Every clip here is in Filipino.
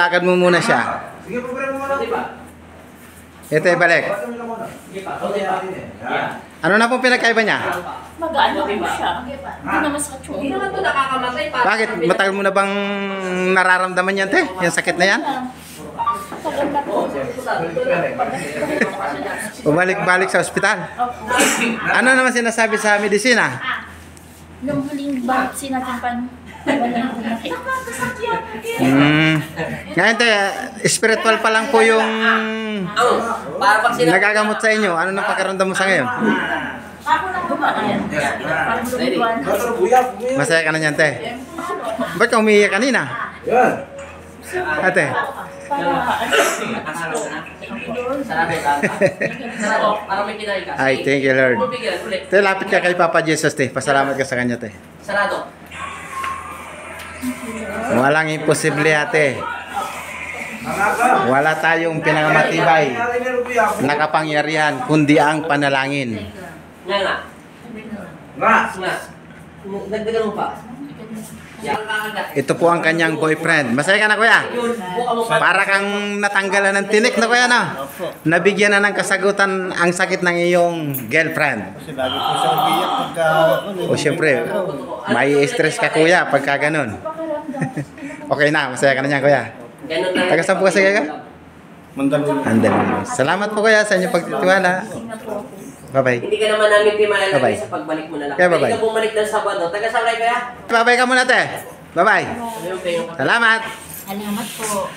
lakad mo muna siya. Sige, problema mo lang. Ito ibalik. Ano na pong pinagkaiba niya? Mag-ano po siya. Hindi na masakit yung Hindi naman ito nakakamatay. Bakit? Matagal mo na bang nararamdaman yan, te? Yung sakit na yan? Tagal na po. Bumalik-balik sa ospital. Ano naman sinasabi sa medisina? Nung huling balik sinatimpan, walang bumaki. Ngayon, te, spiritual pa lang po yung Para pag sinabi. nagagamot sa inyo. Ano na pagkaramdam mo sa ngayon? Gumaan. Parang lumubuan. Masaya ka na niyan, te. Ba't ka umiiyak kanina? Yan. Ate? Para may kinain ka. Ay, thank you, Lord. Bigyan, ulit. Te, lapit ka kay Papa Jesus, te. Pasalamat ka sa kanya, te. Sarado. Walang imposible, ate. Wala tayong pinangamatibay na kapangyarihan, kundi ang panalangin. Nga nga. Nga. Nga. Dagdagan mo pa. Yan. Ito po ang kanyang boyfriend. Masaya ka na, kuya? Yun, buka mo pa. Para kang natanggalan ng tinik na, kuya, na. Nabigyan na ng kasagutan ang sakit ng iyong girlfriend. Kasi lagi po siya umiyak pagka... O syempre, may stress ka, kuya, pagka ganun. Okay na, masaya ka na niyan, kuya. Ganun na. Taga saan po kasi kayo? Mandaluyong. Andali. Salamat po, kuya, sa inyong pagtitiwala. Bye-bye. Hindi ka naman namin Bye-bye. timalalagay sa pagbalik mo na lang. Kaya bye-bye. Hindi ka bumalik ng Sabado. Taga-sakay kaya? Bye-bye ka muna, te. Bye-bye. Salamat. Salamat po.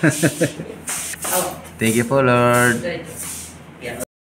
Thank you po, Lord. Okay.